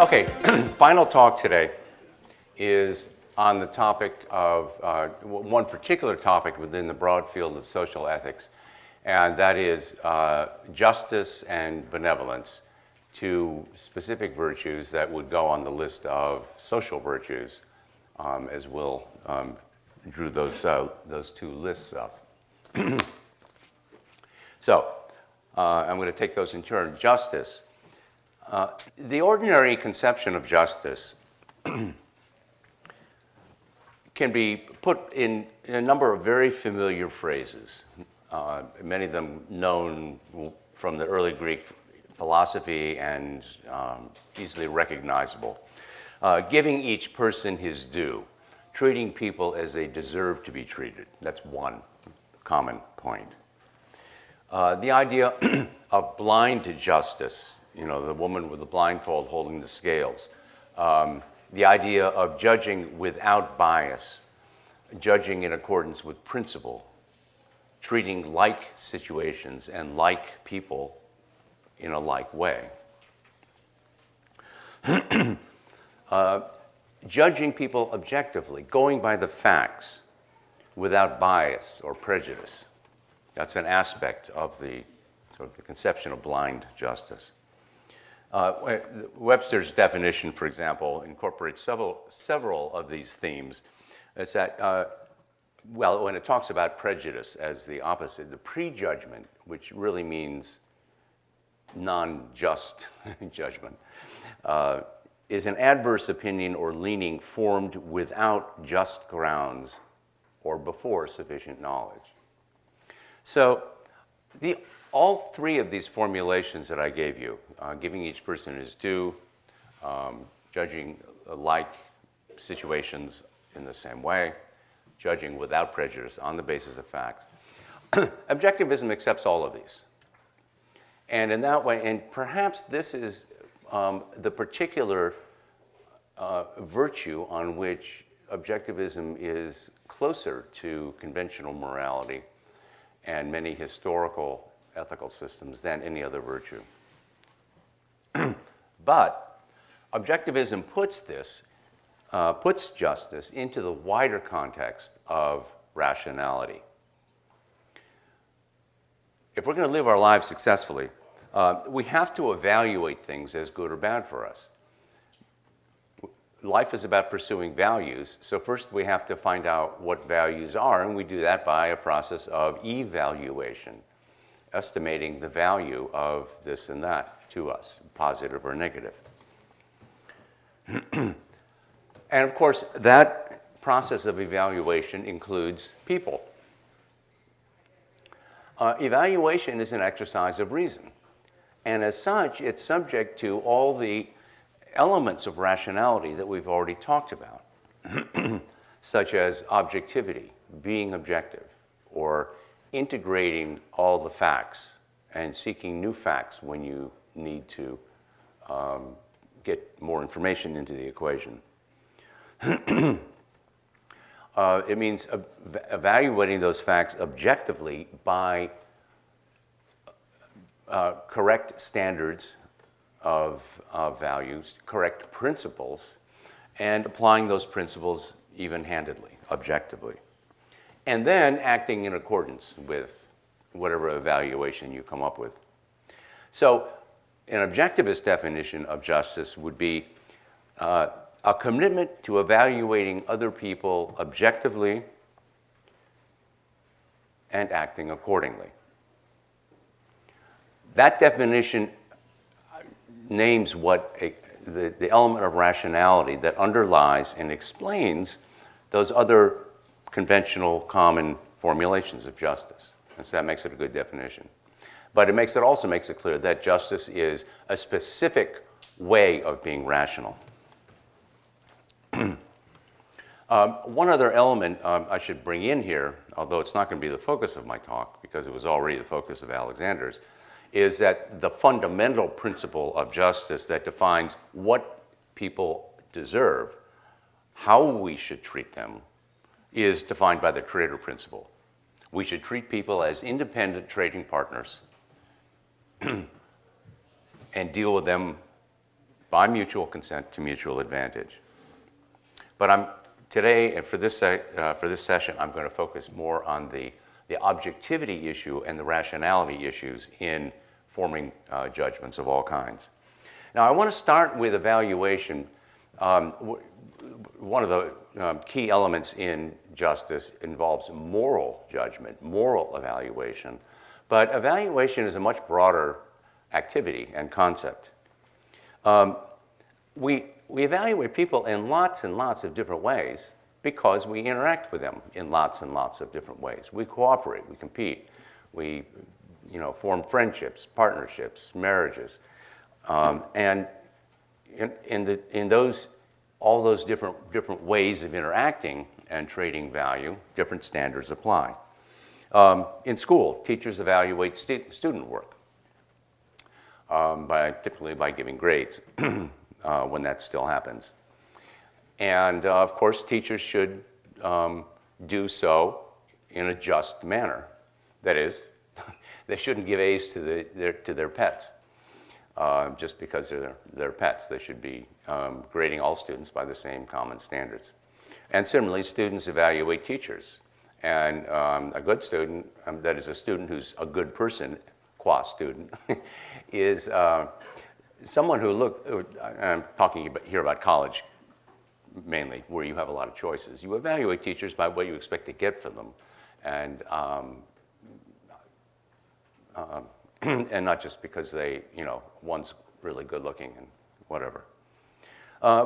Okay, final talk today is on the topic of one particular topic within the broad field of social ethics, and that is justice and benevolence, two specific virtues that would go on the list of social virtues, as Will drew those two lists up. So I'm going to take those in turn. Justice. The ordinary conception of justice can be put in a number of very familiar phrases, many of them known from the early Greek philosophy and easily recognizable. Giving each person his due, treating people as they deserve to be treated. That's one common point. The idea of blind justice, you know, the woman with the blindfold holding the scales. The idea of judging without bias, judging in accordance with principle, treating like situations and like people in a like way. Judging people objectively, going by the facts without bias or prejudice. That's an aspect of the conception of blind justice. Webster's definition, for example, incorporates several of these themes. It's that, well, when it talks about prejudice as the opposite, the prejudgment, which really means non-just judgment, is an adverse opinion or leaning formed without just grounds or before sufficient knowledge. So all three of these formulations that I gave you, giving each person his due, judging like situations in the same way, judging without prejudice on the basis of facts. Objectivism accepts all of these. And in that way, and perhaps this is the particular virtue on which objectivism is closer to conventional morality and many historical ethical systems than any other virtue. But objectivism puts justice into the wider context of rationality. If we're going to live our lives successfully, we have to evaluate things as good or bad for us. Life is about pursuing values, so first we have to find out what values are, and we do that by a process of evaluation, estimating the value of this and that to us, positive or negative. And of course, that process of evaluation includes people. Evaluation is an exercise of reason, and as such, it's subject to all the elements of rationality that we've already talked about, such as objectivity, being objective, or integrating all the facts and seeking new facts when you need to get more information into the equation. It means evaluating those facts objectively by correct standards of values, correct principles, and applying those principles even-handedly, objectively. And then acting in accordance with whatever evaluation you come up with. So an objectivist definition of justice would be a commitment to evaluating other people objectively and acting accordingly. That definition names the element of rationality that underlies and explains those other conventional common formulations of justice. And so that makes it a good definition. But it also makes it clear that justice is a specific way of being rational. One other element I should bring in here, although it's not going to be the focus of my talk because it was already the focus of Alexander's, is that the fundamental principle of justice that defines what people deserve, how we should treat them, is defined by the Creator principle. We should treat people as independent trading partners and deal with them by mutual consent to mutual advantage. But today, and for this session, I'm going to focus more on the objectivity issue and the rationality issues in forming judgments of all kinds. Now, I want to start with evaluation. One of the key elements in justice involves moral judgment, moral evaluation. But evaluation is a much broader activity and concept. We evaluate people in lots and lots of different ways because we interact with them in lots and lots of different ways. We cooperate, we compete, we form friendships, partnerships, marriages. And in all those different ways of interacting and trading value, different standards apply. In school, teachers evaluate student work typically by giving grades when that still happens. And of course, teachers should do so in a just manner. That is, they shouldn't give A's to their pets just because they're pets. They should be grading all students by the same common standards. And similarly, students evaluate teachers. And a good student, that is a student who's a good person, qua student, is someone who I'm talking here about college mainly, where you have a lot of choices. You evaluate teachers by what you expect to get from them, and not just because one's really good looking and whatever.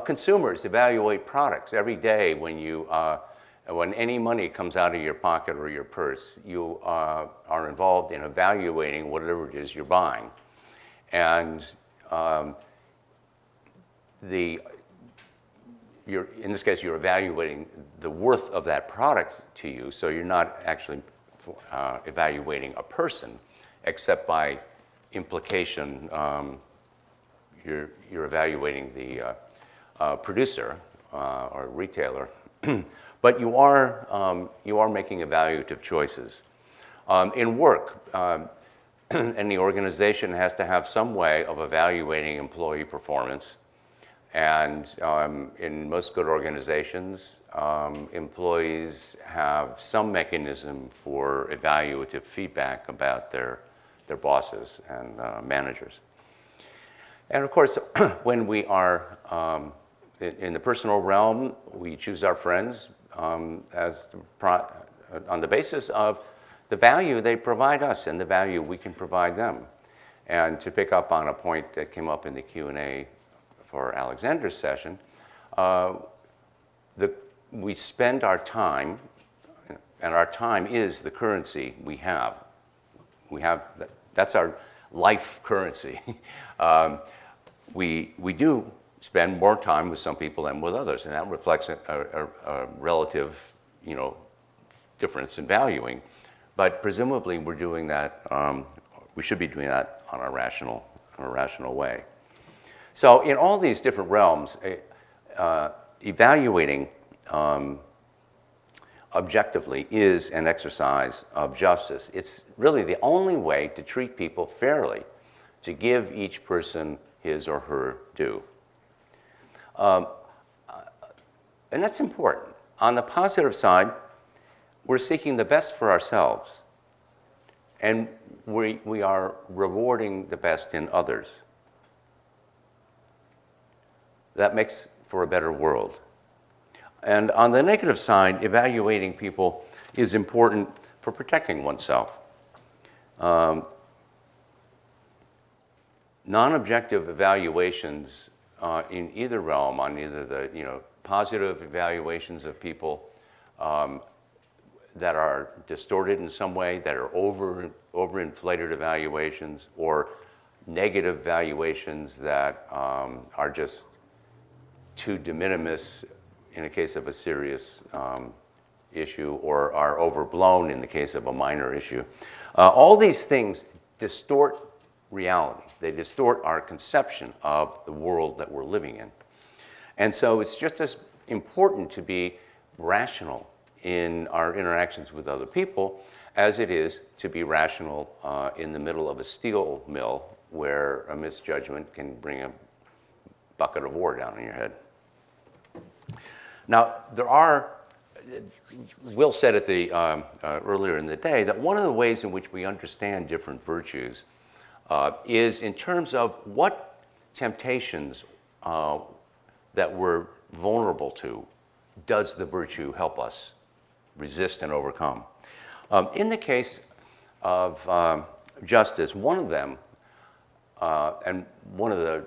Consumers evaluate products every day when any money comes out of your pocket or your purse. You are involved in evaluating whatever it is you're buying, and in this case, you're evaluating the worth of that product to you, so you're not actually evaluating a person, except by implication, you're evaluating the producer or retailer, but you are making evaluative choices. In work, any organization has to have some way of evaluating employee performance. And in most good organizations, employees have some mechanism for evaluative feedback about their bosses and managers. And of course, when we are in the personal realm, we choose our friends on the basis of the value they provide us and the value we can provide them. And to pick up on a point that came up in the Q&A for Alexander's session, we spend our time, and our time is the currency we have. That's our life currency. We do spend more time with some people than with others, and that reflects a relative, difference in valuing. But presumably, we're doing that. We should be doing that on a rational way. So in all these different realms, evaluating objectively is an exercise of justice. It's really the only way to treat people fairly, to give each person his or her due. And that's important. On the positive side, we're seeking the best for ourselves, and we are rewarding the best in others. That makes for a better world. And on the negative side, evaluating people is important for protecting oneself. Non-objective evaluations in either realm, on either the positive evaluations of people that are distorted in some way, that are overinflated evaluations, or negative valuations that are just too de minimis in the case of a serious issue, or are overblown in the case of a minor issue. All these things distort reality. They distort our conception of the world that we're living in. And so it's just as important to be rational in our interactions with other people as it is to be rational in the middle of a steel mill where a misjudgment can bring a bucket of ore down on your head. Now, Will said at the earlier in the day that one of the ways in which we understand different virtues is in terms of what temptations that we're vulnerable to does the virtue help us resist and overcome. In the case of justice, one of them, and one of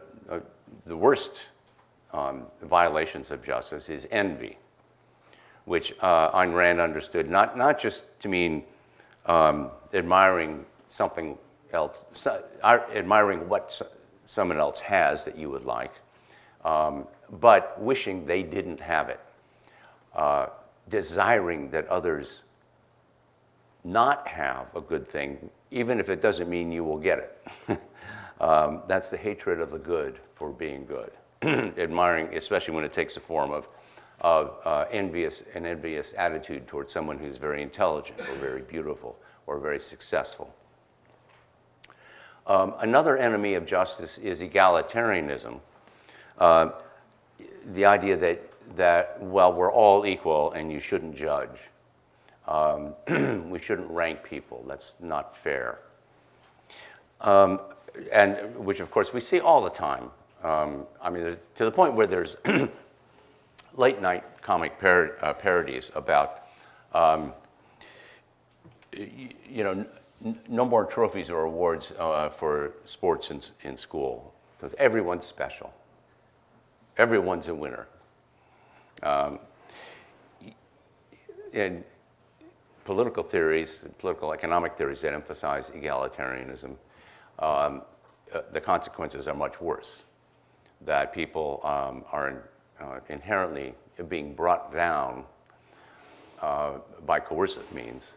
the worst violations of justice is envy, which Ayn Rand understood not just to mean admiring something else, admiring what someone else has that you would like, but wishing they didn't have it, desiring that others not have a good thing, even if it doesn't mean you will get it. That's the hatred of the good for being good. Admiring, especially when it takes the form of an envious attitude towards someone who's very intelligent or very beautiful or very successful. Another enemy of justice is egalitarianism. The idea that, well, we're all equal and you shouldn't judge. We shouldn't rank people. That's not fair. And which, of course, we see all the time. I mean, to the point where there's late-night comic parodies about, no more trophies or awards for sports in school, because everyone's special. Everyone's a winner. In political theories, political economic theories that emphasize egalitarianism, the consequences are much worse. That people are inherently being brought down by coercive means,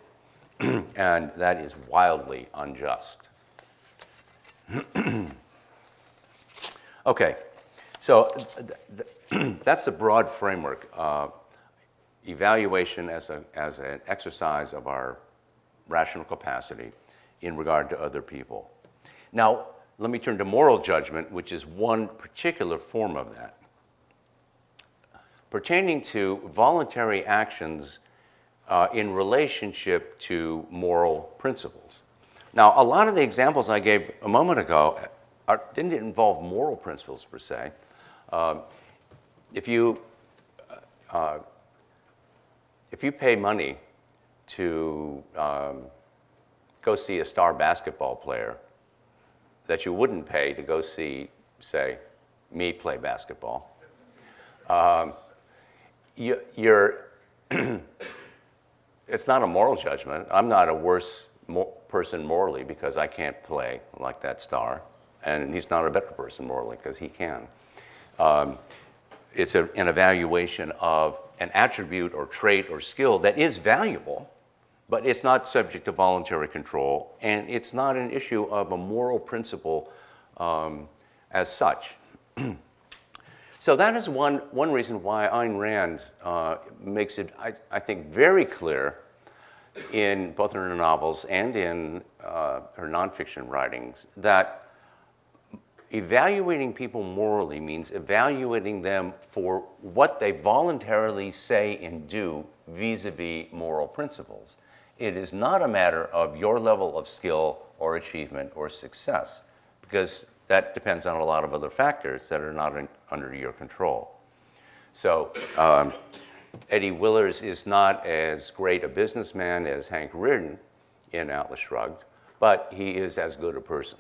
and that is wildly unjust. Okay, so that's the broad framework. Evaluation as an exercise of our rational capacity in regard to other people. Now, let me turn to moral judgment, which is one particular form of that, pertaining to voluntary actions in relationship to moral principles. Now, a lot of the examples I gave a moment ago didn't involve moral principles per se. If you pay money to go see a star basketball player that you wouldn't pay to go see, say, me play basketball, it's not a moral judgment. I'm not a worse person morally because I can't play like that star, and he's not a better person morally because he can. It's an evaluation of an attribute or trait or skill that is valuable, but it's not subject to voluntary control, and it's not an issue of a moral principle as such. So that is one reason why Ayn Rand makes it, I think, very clear in both her novels and in her nonfiction writings that evaluating people morally means evaluating them for what they voluntarily say and do vis-a-vis moral principles. It is not a matter of your level of skill or achievement or success, because that depends on a lot of other factors that are not under your control. So Eddie Willers is not as great a businessman as Hank Rearden in Atlas Shrugged, but he is as good a person,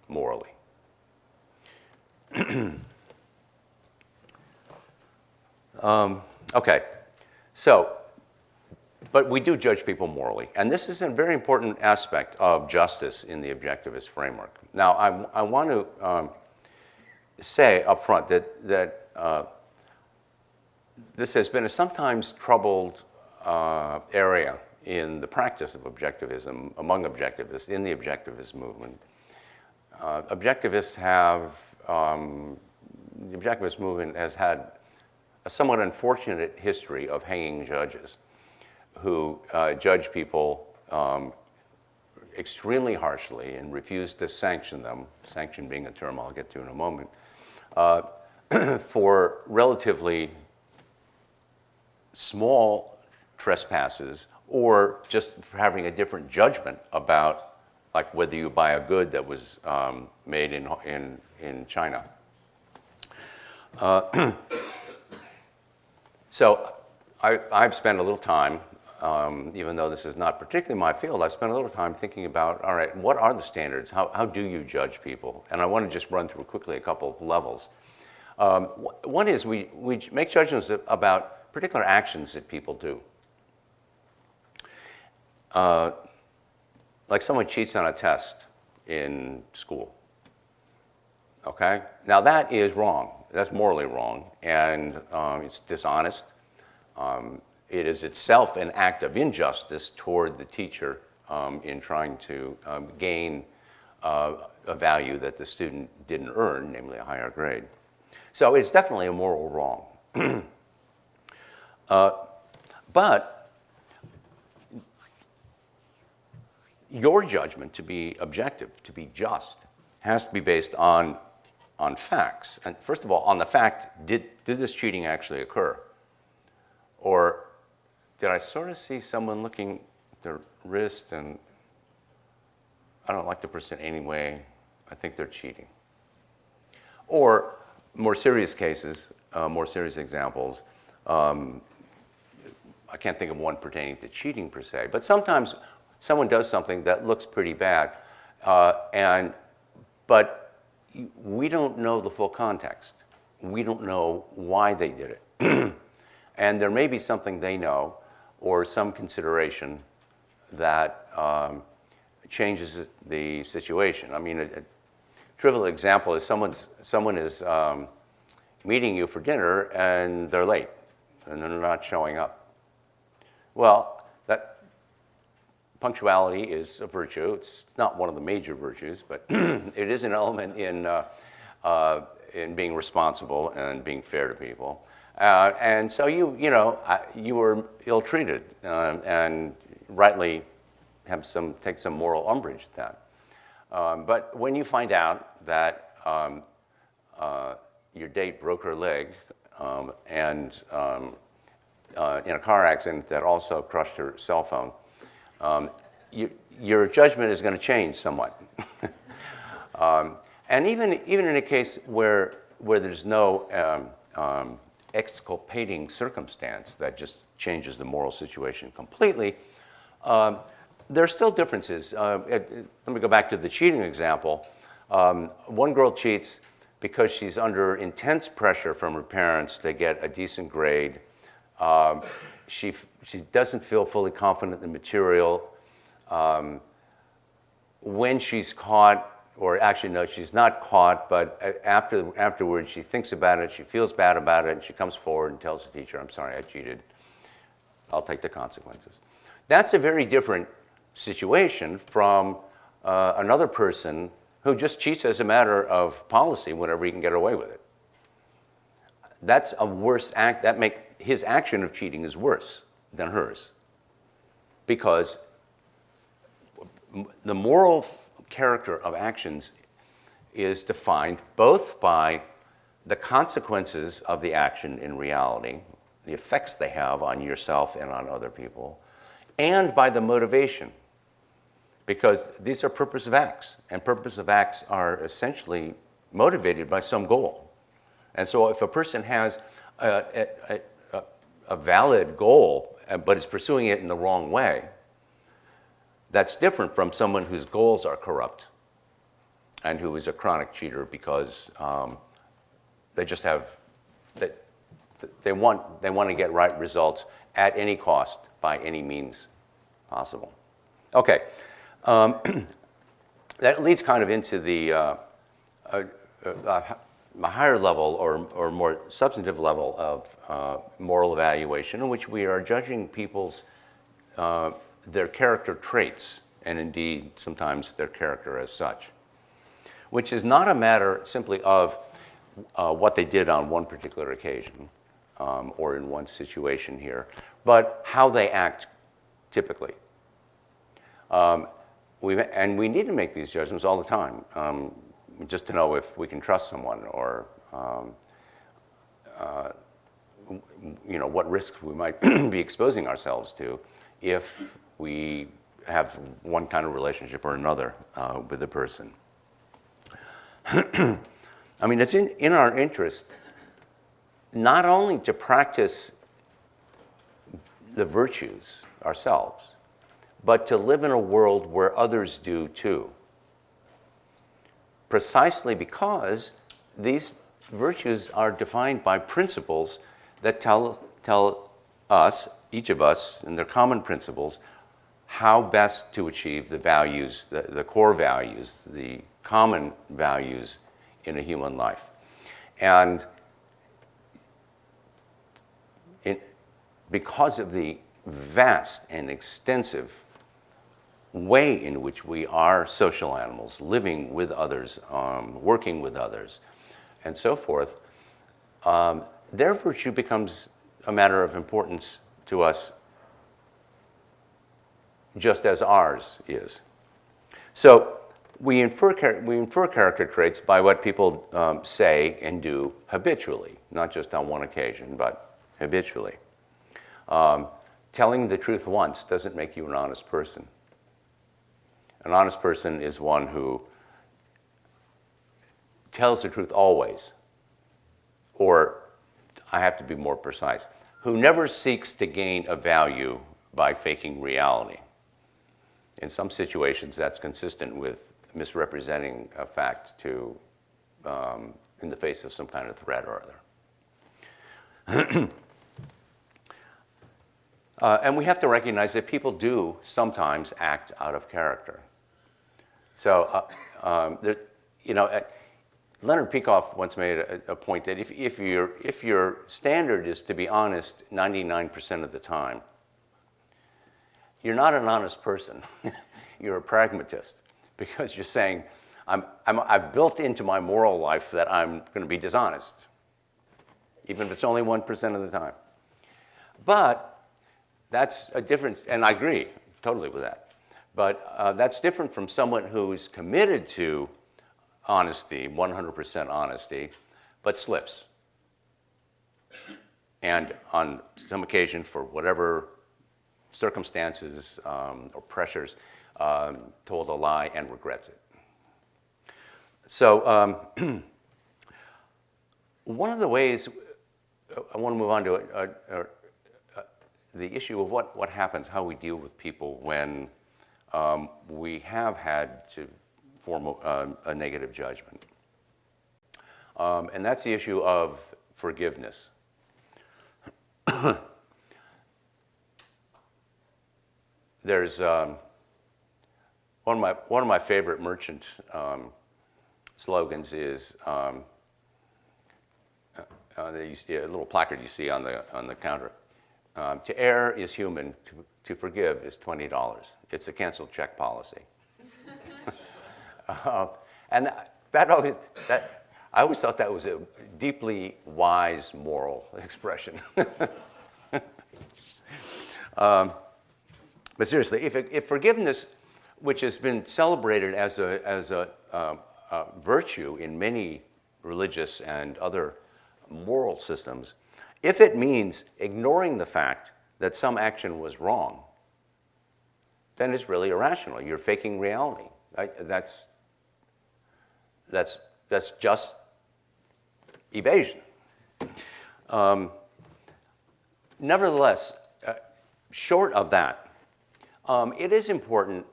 morally. Okay, so, but we do judge people morally, and this is a very important aspect of justice in the objectivist framework. Now, I want to say up front that this has been a sometimes troubled area in the practice of objectivism, among objectivists, in the objectivist movement. The objectivist movement has had a somewhat unfortunate history of hanging judges who judge people extremely harshly and refuse to sanction them, sanction being a term I'll get to in a moment, for relatively small trespasses, or just for having a different judgment about, like, whether you buy a good that was made in China. So I've spent a little time, even though this is not particularly my field, I've spent a little time thinking about, all right, what are the standards? How do you judge people? And I want to just run through quickly a couple of levels. One is we make judgments about particular actions that people do. Like someone cheats on a test in school. Okay? Now that is wrong. That's morally wrong, and it's dishonest. It is itself an act of injustice toward the teacher in trying to gain a value that the student didn't earn, namely a higher grade. So it's definitely a moral wrong. But your judgment, to be objective, to be just, has to be based on facts. And first of all, on the fact, did this cheating actually occur? Or did I sort of see someone looking at their wrist and I don't like the person anyway, I think they're cheating? Or more serious cases, more serious examples, I can't think of one pertaining to cheating per se, but sometimes someone does something that looks pretty bad, but we don't know the full context. We don't know why they did it. And there may be something they know or some consideration that changes the situation. I mean, a trivial example is someone is meeting you for dinner and they're late and they're not showing up. Well, that punctuality is a virtue. It's not one of the major virtues, but it is an element in being responsible and being fair to people. And so you were ill-treated and rightly take some moral umbrage at that. But when you find out that your date broke her leg and in a car accident that also crushed her cell phone, your judgment is going to change somewhat. And even in a case where there's no exculpating circumstance that just changes the moral situation completely, there are still differences. Let me go back to the cheating example. One girl cheats because she's under intense pressure from her parents to get a decent grade. She doesn't feel fully confident in the material. When she's caught, or actually no, she's not caught, but afterwards she thinks about it, she feels bad about it, and she comes forward and tells the teacher, I'm sorry, I cheated. I'll take the consequences. That's a very different situation from another person who just cheats as a matter of policy whenever he can get away with it. That's a worse act. His action of cheating is worse than hers, because the moral character of actions is defined both by the consequences of the action in reality, the effects they have on yourself and on other people, and by the motivation, because these are purposive acts, and purposive acts are essentially motivated by some goal. And so if a person has a valid goal, but is pursuing it in the wrong way, that's different from someone whose goals are corrupt and who is a chronic cheater because they just have, they want to get right results at any cost, by any means possible. Okay, that leads kind of into the a higher level or more substantive level of moral evaluation, in which we are judging people's their character traits, and indeed sometimes their character as such, which is not a matter simply of what they did on one particular occasion, or in one situation here, but how they act typically. And we need to make these judgments all the time, just to know if we can trust someone or what risks we might be exposing ourselves to if we have one kind of relationship or another with a person. I mean, it's in our interest not only to practice the virtues ourselves, but to live in a world where others do too. Precisely because these virtues are defined by principles that tell us, each of us, and they're common principles, how best to achieve the values, the core values, the common values in a human life. And because of the vast and extensive way in which we are social animals, living with others, working with others, and so forth, their virtue becomes a matter of importance to us just as ours is. So we infer character traits by what people say and do habitually, not just on one occasion, but habitually. Telling the truth once doesn't make you an honest person. An honest person is one who tells the truth always, or I have to be more precise, who never seeks to gain a value by faking reality. In some situations, that's consistent with misrepresenting a fact to, in the face of some kind of threat or other. And we have to recognize that people do sometimes act out of character. So, Leonard Peikoff once made a point that if your standard is to be honest 99% of the time, you're not an honest person. You're a pragmatist, because you're saying, I've built into my moral life that I'm going to be dishonest, even if it's only 1% of the time. But that's a difference, and I agree totally with that. But that's different from someone who's committed to honesty, 100% honesty, but slips. And on some occasion, for whatever circumstances or pressures, told a lie and regrets it. So one of the ways, I want to move on to the issue of what happens, how we deal with people when we have had to form a negative judgment. And that's the issue of forgiveness. There's one of my favorite merchant slogans is a little placard you see on the counter. To err is human, to forgive is $20. It's a canceled check policy. And I always thought that was a deeply wise moral expression. But seriously, if forgiveness, which has been celebrated as a virtue in many religious and other moral systems, if it means ignoring the fact that some action was wrong, then it's really irrational. You're faking reality. Right? That's just evasion. Nevertheless, short of that, it is important,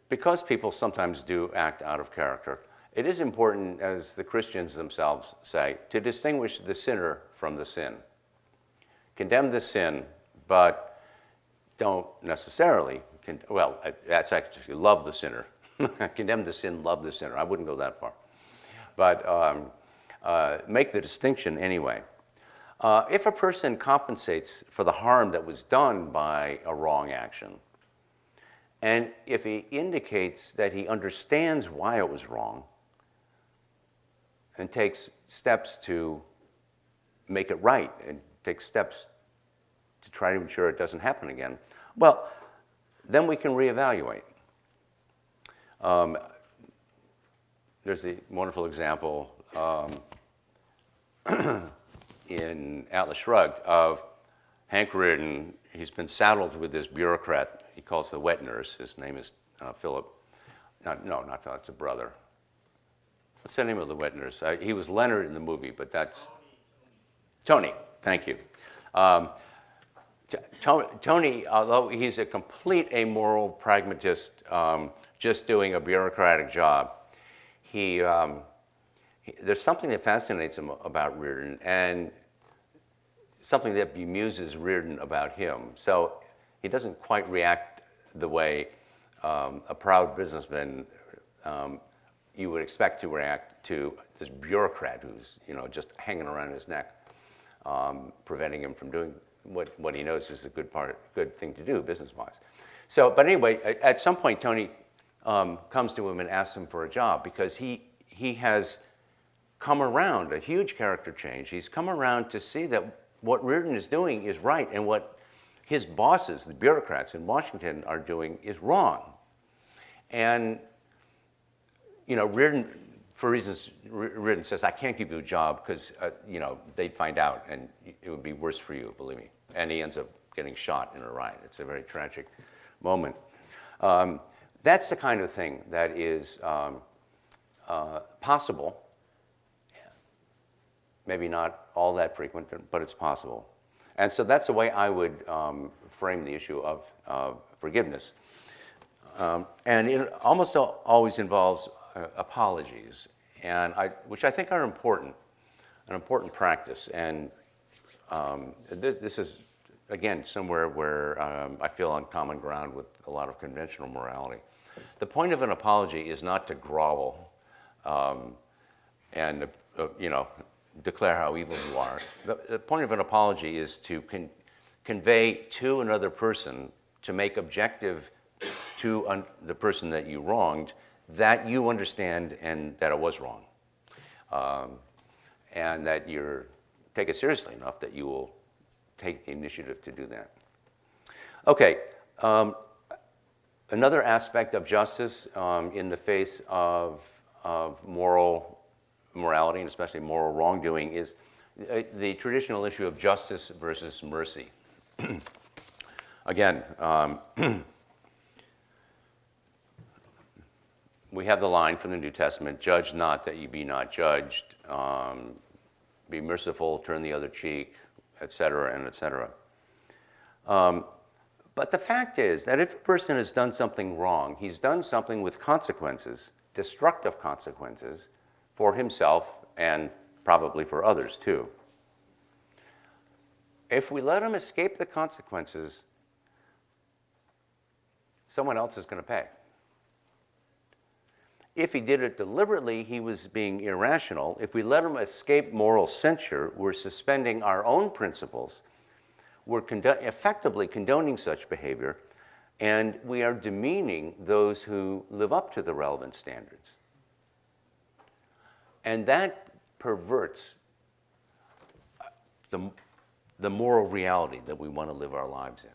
because people sometimes do act out of character, it is important, as the Christians themselves say, to distinguish the sinner from the sin. Condemn the sin, but don't necessarily, that's actually love the sinner. Condemn the sin, love the sinner. I wouldn't go that far. But make the distinction anyway. If a person compensates for the harm that was done by a wrong action, and if he indicates that he understands why it was wrong and takes steps to make it right and take steps to try to ensure it doesn't happen again, well, then we can reevaluate. There's a wonderful example in Atlas Shrugged of Hank Rearden. He's been saddled with this bureaucrat he calls the wet nurse. His name is Philip. Not Philip, it's a brother. What's the name of the wet nurse? He was Leonard in the movie, but that's... Tony, thank you. Tony, although he's a complete amoral pragmatist, just doing a bureaucratic job, there's something that fascinates him about Rearden, and something that bemuses Rearden about him. So he doesn't quite react the way a proud businessman you would expect to react to this bureaucrat who's just hanging around his neck, preventing him from doing what he knows is a good thing to do business-wise. So, but anyway, at some point Tony comes to him and asks him for a job because he has come around, a huge character change. He's come around to see that what Rearden is doing is right, and what his bosses, the bureaucrats in Washington, are doing is wrong. And Rearden, for reasons, Rearden says, I can't give you a job because they'd find out and it would be worse for you, believe me. And he ends up getting shot in a riot. It's a very tragic moment. That's the kind of thing that is possible. Maybe not all that frequent, but it's possible. And so that's the way I would frame the issue of forgiveness. And it almost always involves apologies, which I think are an important practice. And this is, again, somewhere where I feel on common ground with a lot of conventional morality. The point of an apology is not to grovel and declare how evil you are. The point of an apology is to convey to another person, to make objective to the person that you wronged, that you understand and that it was wrong. And that you take it seriously enough that you will take the initiative to do that. Okay, another aspect of justice in the face of morality, and especially moral wrongdoing, is the traditional issue of justice versus mercy. Again, we have the line from the New Testament, judge not that you be not judged, be merciful, turn the other cheek, etc., and etc. But the fact is that if a person has done something wrong, he's done something with consequences, destructive consequences, for himself and probably for others too. If we let him escape the consequences, someone else is going to pay. If he did it deliberately, he was being irrational. If we let him escape moral censure, we're suspending our own principles. We're effectively condoning such behavior, and we are demeaning those who live up to the relevant standards. And that perverts the moral reality that we want to live our lives in.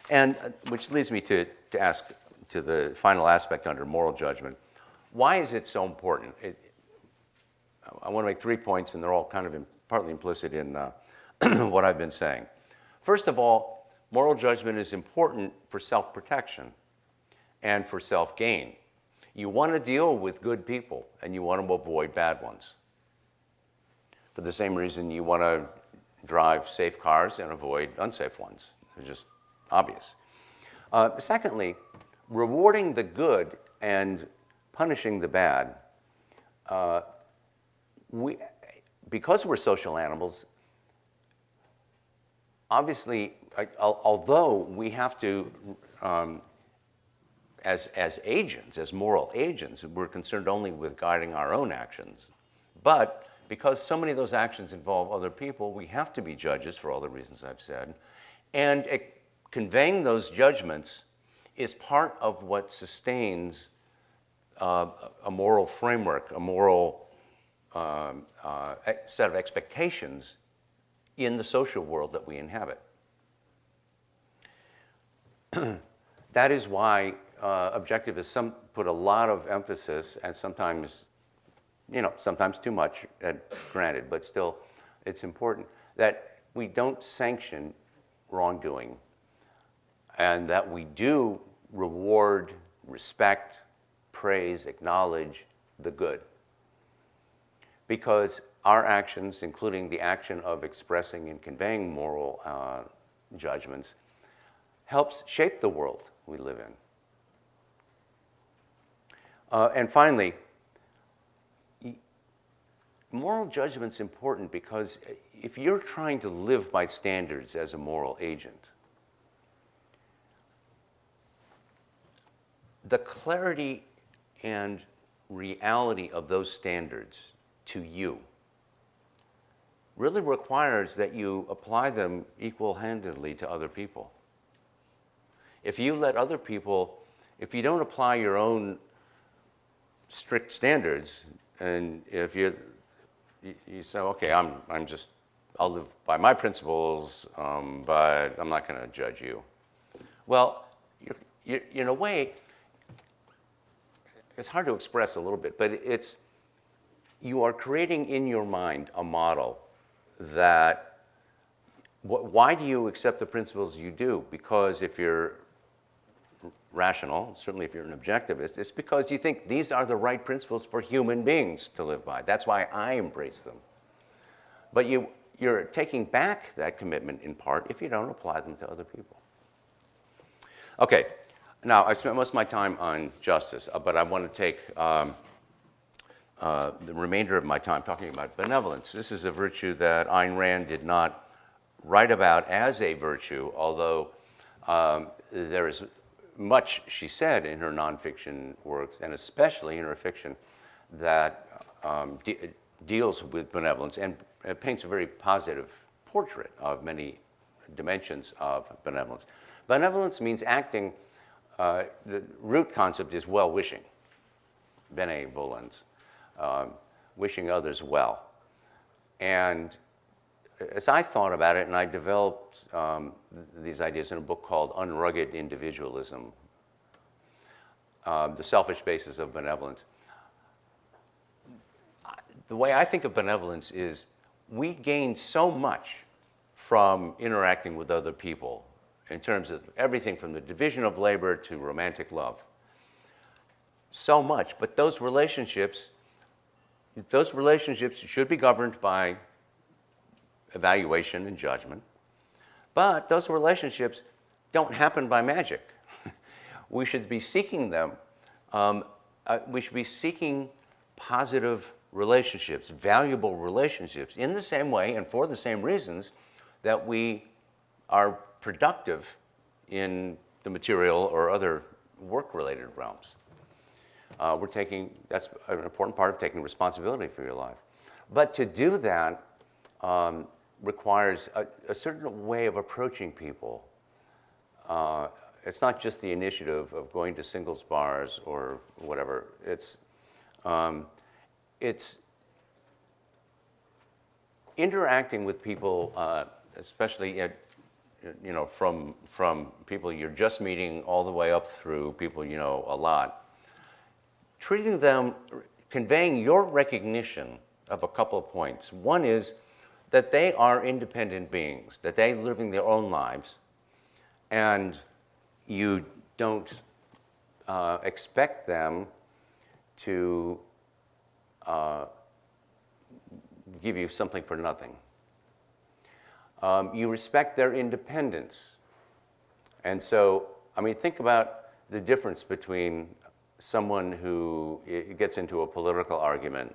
And which leads me to ask, to the final aspect under moral judgment, why is it so important? I want to make 3 points, and they're all kind of partly implicit in what I've been saying. First of all, moral judgment is important for self-protection and for self-gain. You want to deal with good people, and you want to avoid bad ones. For the same reason you want to drive safe cars and avoid unsafe ones. It's just obvious. Secondly, rewarding the good and punishing the bad. Because we're social animals, obviously, although we have to, as agents, as moral agents, we're concerned only with guiding our own actions. But because so many of those actions involve other people, we have to be judges for all the reasons I've said. And conveying those judgments is part of what sustains a moral framework, a moral set of expectations in the social world that we inhabit. That is why objectivists put a lot of emphasis, and sometimes, sometimes too much, granted, but still it's important, that we don't sanction wrongdoing, and that we do reward, respect, praise, acknowledge the good. Because our actions, including the action of expressing and conveying moral judgments, helps shape the world we live in. And finally, moral judgment's important because if you're trying to live by standards as a moral agent, the clarity and reality of those standards to you really requires that you apply them equal-handedly to other people. If you let other people, if you don't apply your own strict standards, and if you say, okay, I'll live by my principles, but I'm not going to judge you. Well, you're, in a way, it's hard to express a little bit, but you are creating in your mind a model that, why do you accept the principles you do? Because if you're rational, certainly if you're an objectivist, it's because you think these are the right principles for human beings to live by. That's why I embrace them. But you're taking back that commitment in part if you don't apply them to other people. Okay, now I spent most of my time on justice, but I want to take the remainder of my time talking about benevolence. This is a virtue that Ayn Rand did not write about as a virtue, although there is much she said in her nonfiction works, and especially in her fiction, that deals with benevolence and paints a very positive portrait of many dimensions of benevolence. Benevolence means acting, the root concept is well-wishing, benevolence, wishing others well. And as I thought about it, and I developed these ideas in a book called Unrugged Individualism, The Selfish Basis of Benevolence. The way I think of benevolence is we gain so much from interacting with other people in terms of everything from the division of labor to romantic love. So much, but those relationships should be governed by evaluation and judgment. But those relationships don't happen by magic. We should be seeking them. We should be seeking positive relationships, valuable relationships, in the same way and for the same reasons that we are productive in the material or other work-related realms. That's an important part of taking responsibility for your life. But to do that, requires a certain way of approaching people. It's not just the initiative of going to singles bars or whatever. It's interacting with people, especially from people you're just meeting all the way up through people you know a lot. Treating them, conveying your recognition of a couple of points. One is that they are independent beings, that they're living their own lives, and you don't expect them to give you something for nothing. You respect their independence. And so, think about the difference between someone who gets into a political argument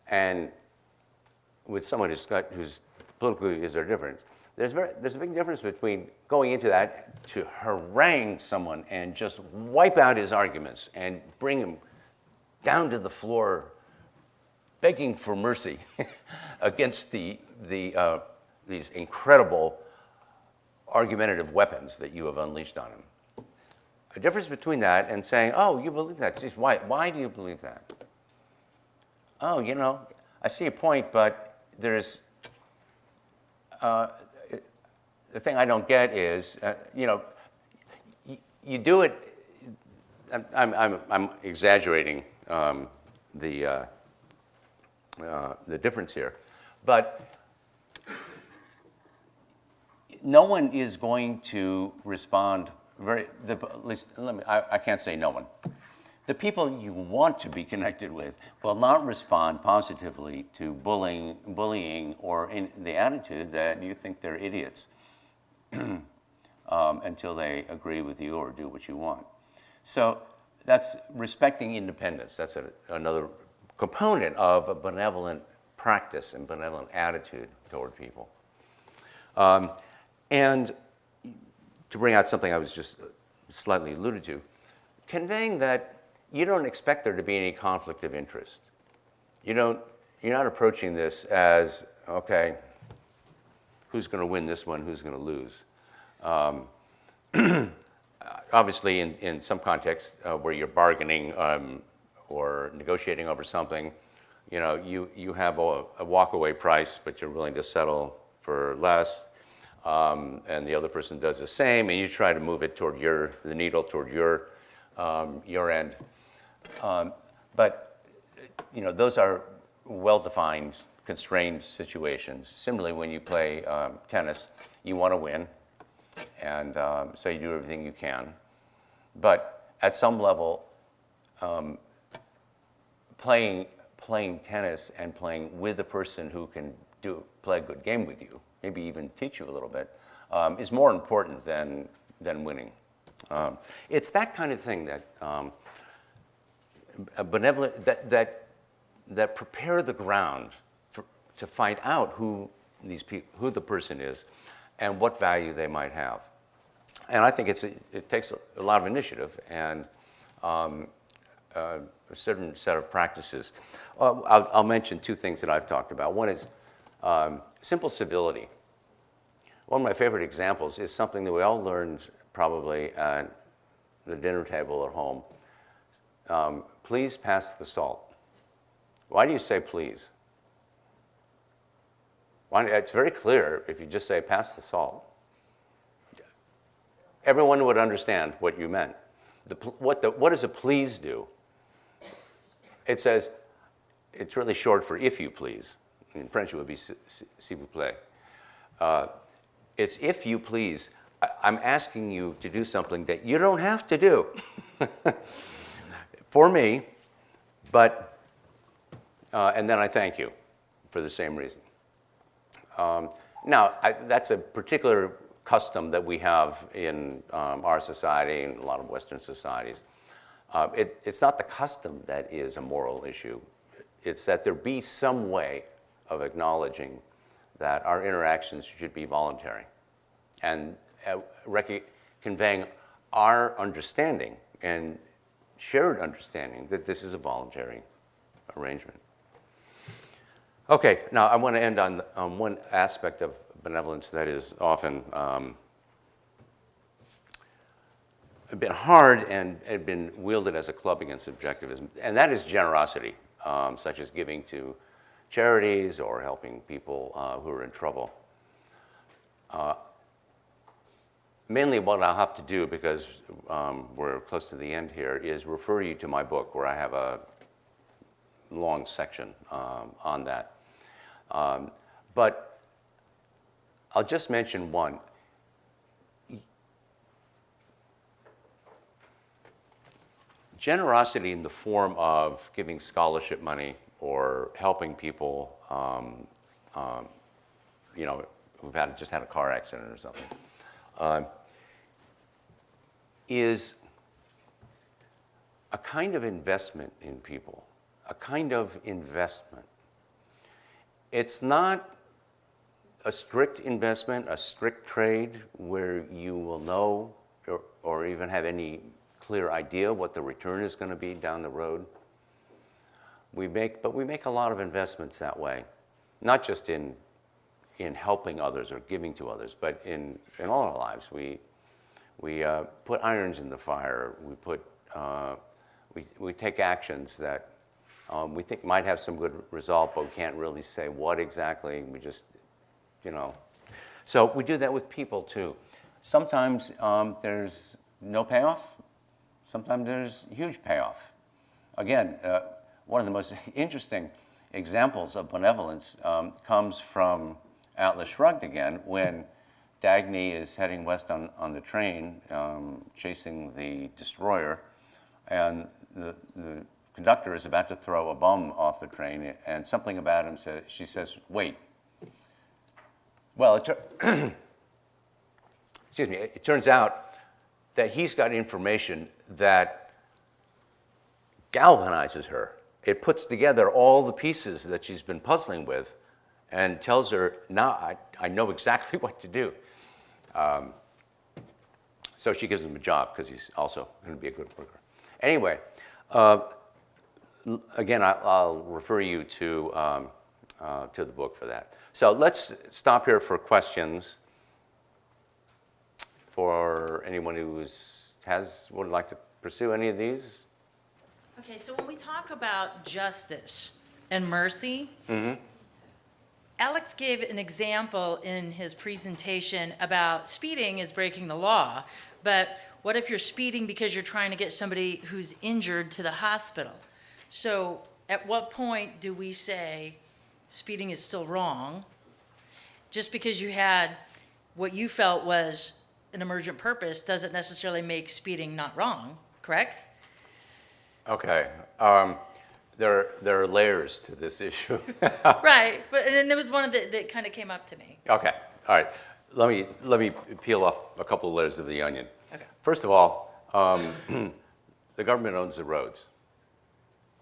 and with someone who's politically is there a difference. There's a big difference between going into that to harangue someone and just wipe out his arguments and bring him down to the floor begging for mercy against these incredible argumentative weapons that you have unleashed on him. A difference between that and saying, oh, you believe that. Geez, why do you believe that? oh, I see a point, but there's, the thing I don't get is, you do it, I'm exaggerating the difference here, but no one is going to respond at least I can't say no one. The people you want to be connected with will not respond positively to bullying or in the attitude that you think they're idiots until they agree with you or do what you want. So that's respecting independence. That's another component of a benevolent practice and benevolent attitude toward people. And to bring out something I was just slightly alluded to, conveying that you don't expect there to be any conflict of interest. You're not approaching this as, okay, who's going to win this one, who's going to lose? Obviously, in some contexts where you're bargaining or negotiating over something, you have a walkaway price, but you're willing to settle for less, and the other person does the same, and you try to move it toward the needle toward your end. But those are well-defined, constrained situations. Similarly, when you play tennis, you want to win, and so you do everything you can. But at some level, playing tennis and playing with a person who can play a good game with you, maybe even teach you a little bit, is more important than winning. It's that kind of thing that benevolent that prepare the ground to find out who the person is and what value they might have. And I think it takes a lot of initiative and a certain set of practices. I'll mention two things that I've talked about. One is simple civility. One of my favorite examples is something that we all learned probably at the dinner table at home. Please pass the salt. Why do you say please? It's very clear if you just say pass the salt. Everyone would understand what you meant. What does a please do? It says, it's really short for if you please. In French it would be s'il vous plaît. It's if you please. I'm asking you to do something that you don't have to do for me, but, and then I thank you for the same reason. Now, that's a particular custom that we have in our society and a lot of Western societies. It's not the custom that is a moral issue. It's that there be some way of acknowledging that our interactions should be voluntary and conveying our understanding and shared understanding that this is a voluntary arrangement. Okay, now I want to end on one aspect of benevolence that is often been hard and had been wielded as a club against objectivism, and that is generosity, such as giving to charities or helping people who are in trouble. Mainly what I'll have to do, because we're close to the end here, is refer you to my book where I have a long section on that. But I'll just mention one. Generosity in the form of giving scholarship money or helping people, who've just had a car accident or something, is a kind of investment in people, a kind of investment. It's not a strict investment, a strict trade where you will know or even have any clear idea what the return is going to be down the road. But we make a lot of investments that way, not just in helping others or giving to others, but in all our lives. We put irons in the fire. We take actions that we think might have some good result, but we can't really say what exactly. We just, So we do that with people too. Sometimes there's no payoff. Sometimes there's huge payoff. Again, one of the most interesting examples of benevolence comes from Atlas Shrugged again, when Dagny is heading west on the train, chasing the destroyer, and the conductor is about to throw a bum off the train, and something about him says, she says, wait. Well, excuse me, it turns out that he's got information that galvanizes her. It puts together all the pieces that she's been puzzling with and tells her, now I know exactly what to do. So she gives him a job because he's also going to be a good worker. Anyway, again, I'll refer you to the book for that. So let's stop here for questions for anyone who would like to pursue any of these. Okay, so when we talk about justice and mercy, Alex gave an example in his presentation about speeding is breaking the law, but what if you're speeding because you're trying to get somebody who's injured to the hospital? So at what point do we say speeding is still wrong, just because you had what you felt was an emergent purpose doesn't necessarily make speeding not wrong, correct? Okay. There are layers to this issue. Right, but and then there was one that kind of came up to me. Okay. All right. Let me peel off a couple of layers of the onion. Okay. First of all, the government owns the roads.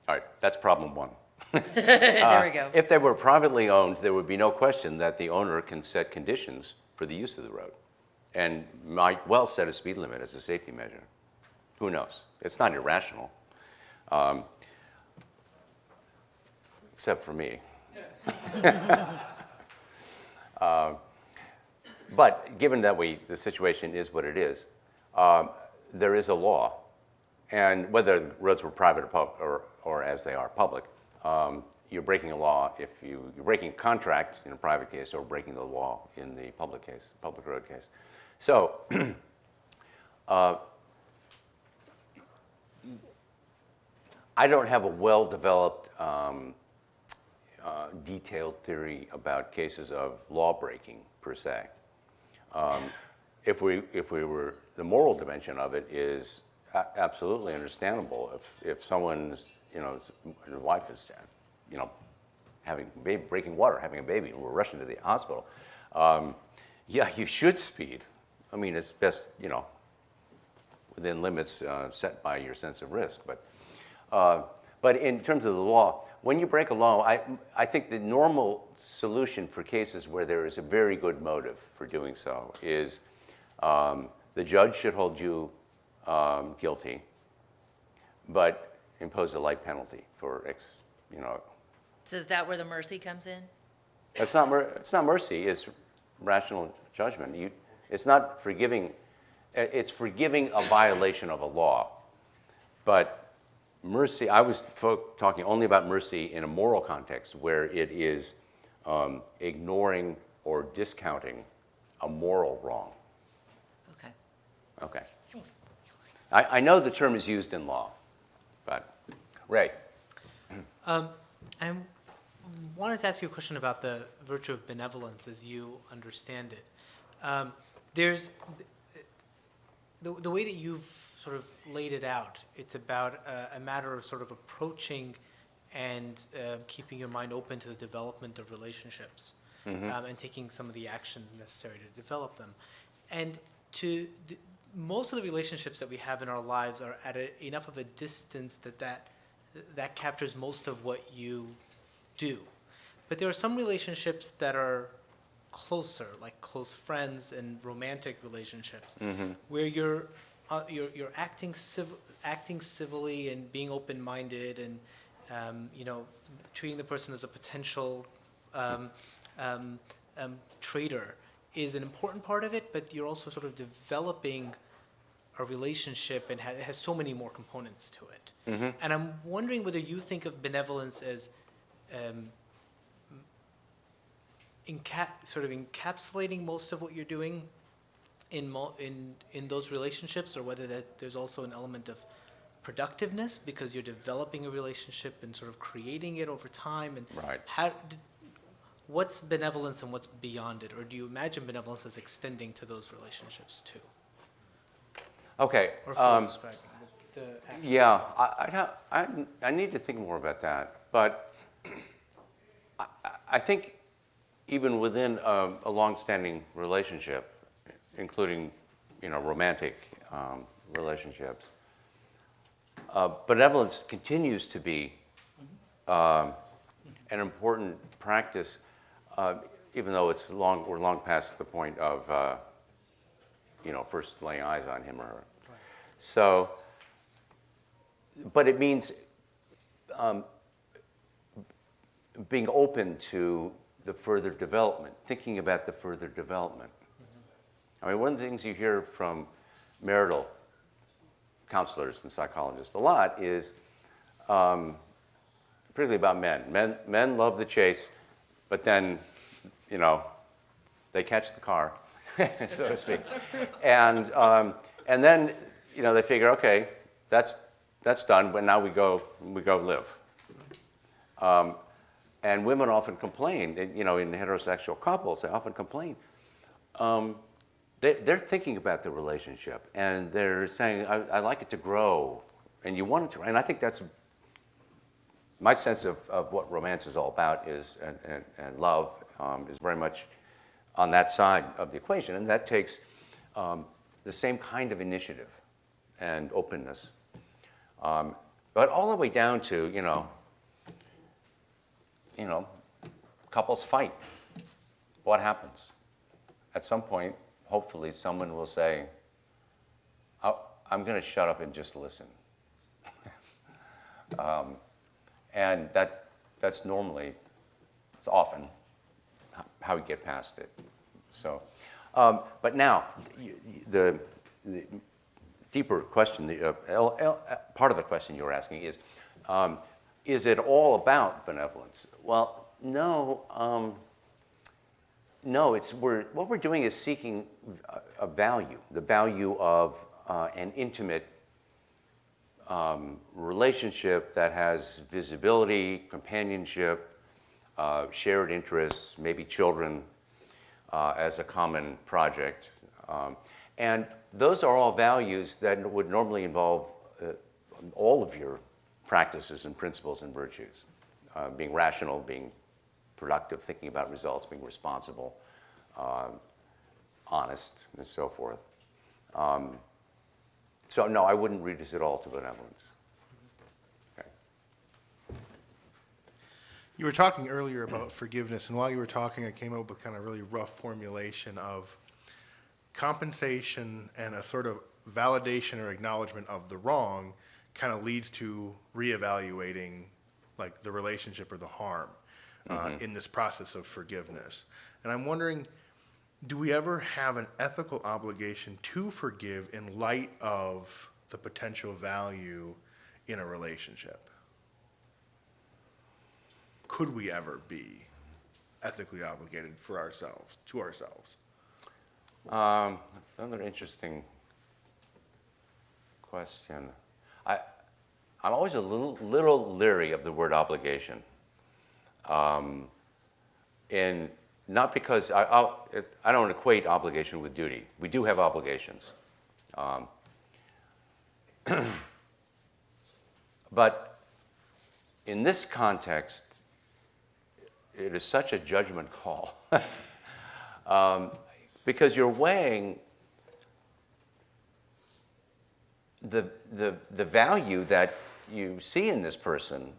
All right. That's problem one. There we go. If they were privately owned, there would be no question that the owner can set conditions for the use of the road and might well set a speed limit as a safety measure. Who knows? It's not irrational. Except for me. But given that the situation is what it is, there is a law, and whether the roads were private or as they are public, you're breaking a law if you're breaking a contract in a private case or breaking the law in the public road case. So. I don't have a well-developed, detailed theory about cases of law breaking per se. If we were, the moral dimension of it is absolutely understandable. If someone's, the wife is, breaking water, having a baby, and we're rushing to the hospital, yeah, you should speed. I mean, it's best, within limits set by your sense of risk, but in terms of the law, when you break a law, I think the normal solution for cases where there is a very good motive for doing so is the judge should hold you guilty, but impose a light penalty for So is that where the mercy comes in? It's not mercy. It's rational judgment. It's not forgiving. It's forgiving a violation of a law, but mercy, I was talking only about mercy in a moral context where it is ignoring or discounting a moral wrong. Okay. Okay. I know the term is used in law, but Ray. I wanted to ask you a question about the virtue of benevolence as you understand it. There's the way that you've sort of laid it out, it's about a matter of sort of approaching and keeping your mind open to the development of relationships and taking some of the actions necessary to develop them. And most of the relationships that we have in our lives are at enough of a distance that captures most of what you do. But there are some relationships that are closer, like close friends and romantic relationships, where you're acting civilly and being open-minded and treating the person as a potential traitor is an important part of it, but you're also sort of developing a relationship and has so many more components to it. And I'm wondering whether you think of benevolence as sort of encapsulating most of what you're doing in those relationships, or whether there's also an element of productiveness because you're developing a relationship and sort of creating it over time. And Right. what's benevolence and what's beyond it? Or do you imagine benevolence as extending to those relationships too? Okay. Or fully describing the action? Yeah, I need to think more about that. But I think even within a long-standing relationship, including, romantic relationships, benevolence continues to be an important practice, even though we're long past the point of, first laying eyes on him or her. Right. So, but it means being open to the further development, thinking about the further development. I mean, one of the things you hear from marital counselors and psychologists a lot is, particularly about men. Men love the chase, but then, they catch the car, so to speak, and then, they figure, okay, that's done, but now we go live. And women often complain, in heterosexual couples, they often complain. They're thinking about the relationship, and they're saying, I like it to grow, and you want it to. And I think that's my sense of what romance is all about and love is very much on that side of the equation. And that takes the same kind of initiative and openness. But all the way down to, couples fight. What happens? At some point, hopefully someone will say, I'm going to shut up and just listen. And that's normally, it's often how we get past it. So, but now, the deeper question, part of the question you were asking is it all about benevolence? Well, no. No, what we're doing is seeking a value, the value of an intimate relationship that has visibility, companionship, shared interests, maybe children as a common project. And those are all values that would normally involve all of your practices and principles and virtues, being rational, being productive, thinking about results, being responsible, honest, and so forth. So no, I wouldn't reduce it all to benevolence. Okay. You were talking earlier about forgiveness, and while you were talking, I came up with kind of really rough formulation of compensation and a sort of validation or acknowledgement of the wrong kind of leads to reevaluating like the relationship or the harm in this process of forgiveness. And I'm wondering, do we ever have an ethical obligation to forgive in light of the potential value in a relationship? Could we ever be ethically obligated to ourselves? Another interesting question. I'm always a little leery of the word obligation. Not because I don't equate obligation with duty. We do have obligations. But in this context, it is such a judgment call. Because you're weighing the value that you see in this person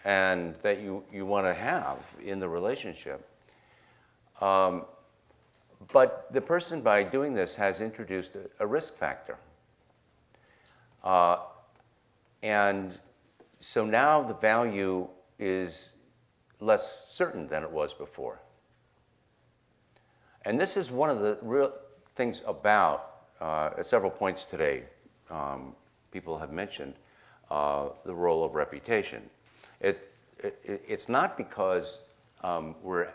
and that you want to have in the relationship. But the person, by doing this, has introduced a risk factor. And so now the value is less certain than it was before. And this is one of the real things about, at several points today, people have mentioned, the role of reputation. It's not because we're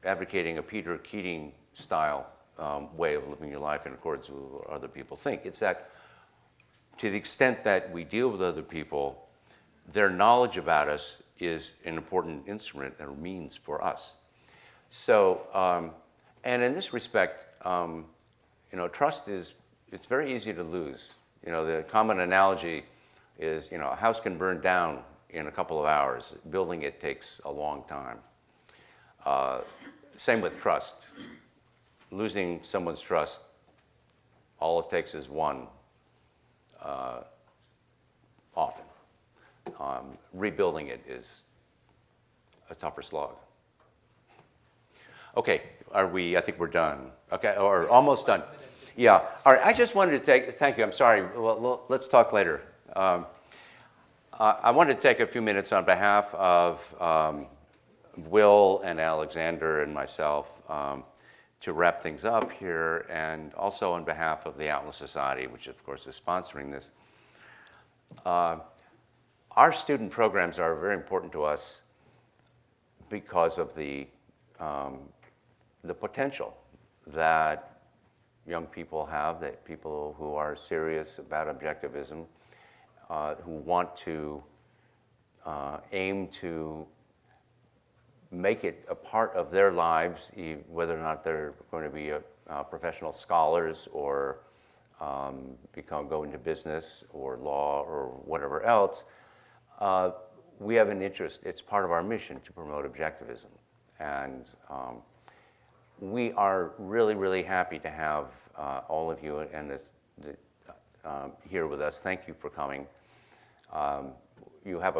advocating a Peter Keating style way of living your life in accordance with what other people think. It's that to the extent that we deal with other people, their knowledge about us is an important instrument or means for us. So, and in this respect, trust it's very easy to lose. The common analogy is, a house can burn down in a couple of hours. Building it takes a long time. Same with trust. Losing someone's trust, all it takes is one, often. Rebuilding it is a tougher slog. Okay, I think we're done. Okay, or almost done. Yeah, all right, I just wanted to thank you, I'm sorry, well, let's talk later. I wanted to take a few minutes on behalf of Will and Alexander and myself to wrap things up here, and also on behalf of the Atlas Society, which of course is sponsoring this. Our student programs are very important to us because of the potential that young people have, that people who are serious about objectivism, who want to aim to make it a part of their lives, whether or not they're going to be professional scholars or go into business or law or whatever else. We have an interest. It's part of our mission to promote objectivism. And we are really, really happy to have all of you and here with us. Thank you for coming. You have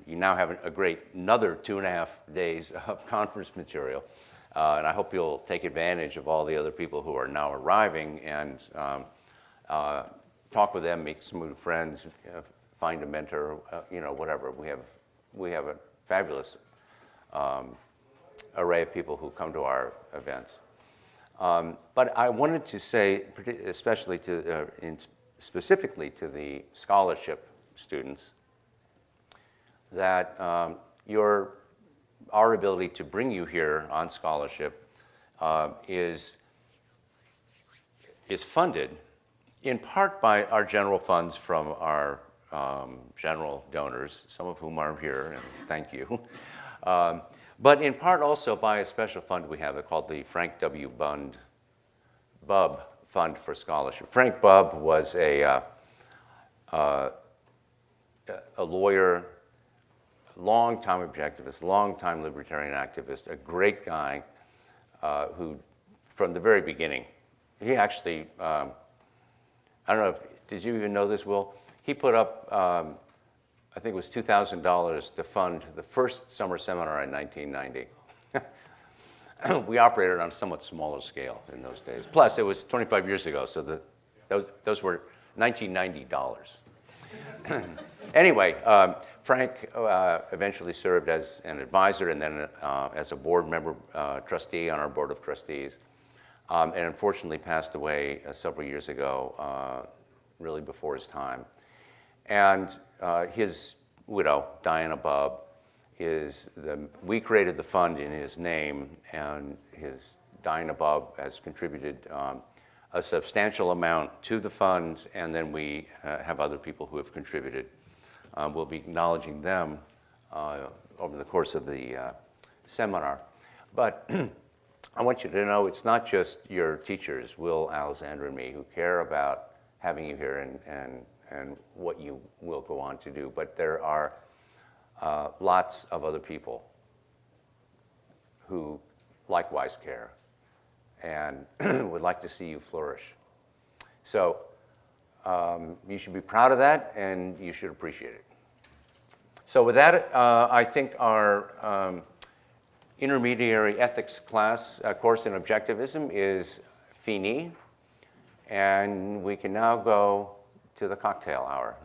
you now have a great another 2.5 days of conference material. And I hope you'll take advantage of all the other people who are now arriving and talk with them, make some new friends, find a mentor, whatever. We have a fabulous array of people who come to our events. But I wanted to say, especially specifically to the scholarship students, that our ability to bring you here on scholarship is funded in part by our general funds from our general donors, some of whom are here, and thank you. But in part also by a special fund we have called the Frank W. Bubb Fund for Scholarship. Frank Bubb was a lawyer, long-time objectivist, long-time libertarian activist, a great guy who, from the very beginning, he actually, I don't know, did you even know this, Will? He put up, I think it was $2,000 to fund the first summer seminar in 1990. We operated on a somewhat smaller scale in those days. Plus, it was 25 years ago, so those were $1990. Anyway, Frank eventually served as an advisor and then as a board member, trustee on our board of trustees, and unfortunately passed away several years ago, really before his time. And his widow, Diana Bubb, we created the fund in his name, and Diana Bubb has contributed a substantial amount to the fund, and then we have other people who have contributed. We'll be acknowledging them over the course of the seminar. But I want you to know it's not just your teachers, Will, Alexander, and me, who care about having you here and what you will go on to do, but there are lots of other people who likewise care and would like to see you flourish. So you should be proud of that, and you should appreciate it. So with that, I think our intermediary ethics course in objectivism is fini, and we can now go to the cocktail hour.